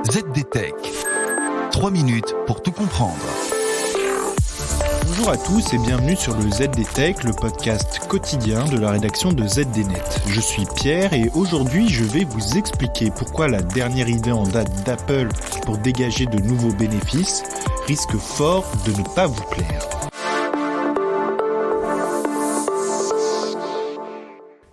ZDTech. 3 minutes pour tout comprendre. Bonjour à tous et bienvenue sur le ZDTech, le podcast quotidien de la rédaction de ZDNet. Je suis Pierre et aujourd'hui je vais vous expliquer pourquoi la dernière idée en date d'Apple pour dégager de nouveaux bénéfices risque fort de ne pas vous plaire.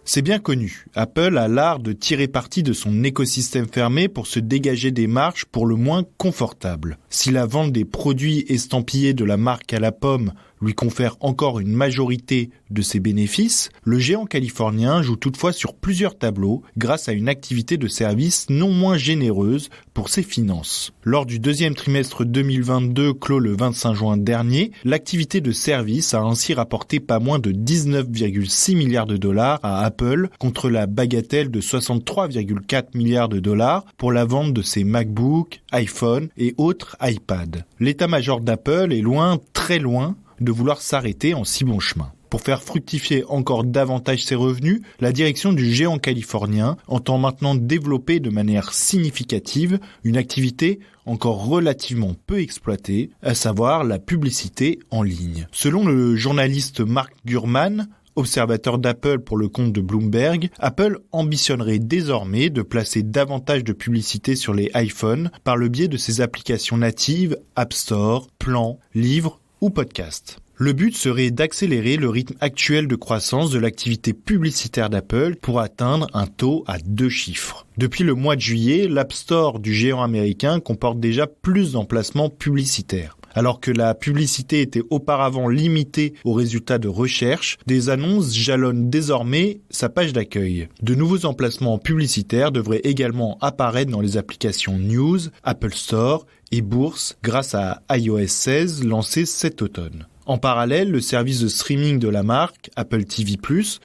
C'est bien connu, Apple a l'art de tirer parti de son écosystème fermé pour se dégager des marges pour le moins confortables. Si la vente des produits estampillés de la marque à la pomme lui confère encore une majorité de ses bénéfices, le géant californien joue toutefois sur plusieurs tableaux grâce à une activité de service non moins généreuse pour ses finances. Lors du deuxième trimestre 2022 clos le 25 juin dernier, l'activité de service a ainsi rapporté pas moins de 19,6 milliards de dollars à Apple contre la bagatelle de 63,4 milliards de dollars pour la vente de ses MacBook, iPhone et autres iPad. L'état-major d'Apple est loin, très loin, de vouloir s'arrêter en si bon chemin. Pour faire fructifier encore davantage ses revenus, la direction du géant californien entend maintenant développer de manière significative une activité encore relativement peu exploitée, à savoir la publicité en ligne. Selon le journaliste Mark Gurman, observateur d'Apple pour le compte de Bloomberg, Apple ambitionnerait désormais de placer davantage de publicité sur les iPhones par le biais de ses applications natives App Store, Plans, Livres ou Podcast. Le but serait d'accélérer le rythme actuel de croissance de l'activité publicitaire d'Apple pour atteindre un taux à 2 chiffres. Depuis le mois de juillet, l'App Store du géant américain comporte déjà plus d'emplacements publicitaires. Alors que la publicité était auparavant limitée aux résultats de recherche, des annonces jalonnent désormais sa page d'accueil. De nouveaux emplacements publicitaires devraient également apparaître dans les applications News, Apple Store et Bourse grâce à iOS 16 lancé cet automne. En parallèle, le service de streaming de la marque, Apple TV+,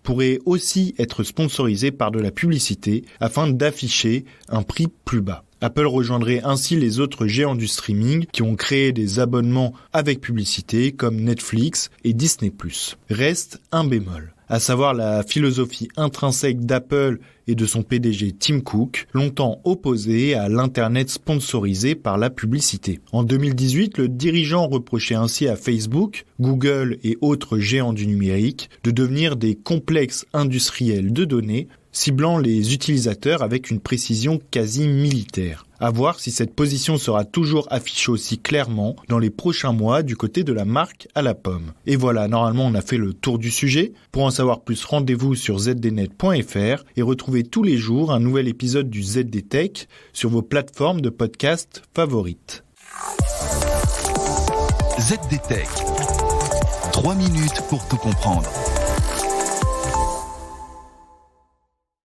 pourrait aussi être sponsorisé par de la publicité afin d'afficher un prix plus bas. Apple rejoindrait ainsi les autres géants du streaming qui ont créé des abonnements avec publicité comme Netflix et Disney+. Reste un bémol, à savoir la philosophie intrinsèque d'Apple et de son PDG Tim Cook, longtemps opposé à l'Internet sponsorisé par la publicité. En 2018, le dirigeant reprochait ainsi à Facebook, Google et autres géants du numérique de devenir des complexes industriels de données, ciblant les utilisateurs avec une précision quasi militaire. À voir si cette position sera toujours affichée aussi clairement dans les prochains mois du côté de la marque à la pomme. Et voilà, normalement on a fait le tour du sujet. Pour en savoir plus, rendez-vous sur zdnet.fr et retrouvez tous les jours un nouvel épisode du ZDTech sur vos plateformes de podcast favorites. ZDTech. 3 minutes pour tout comprendre.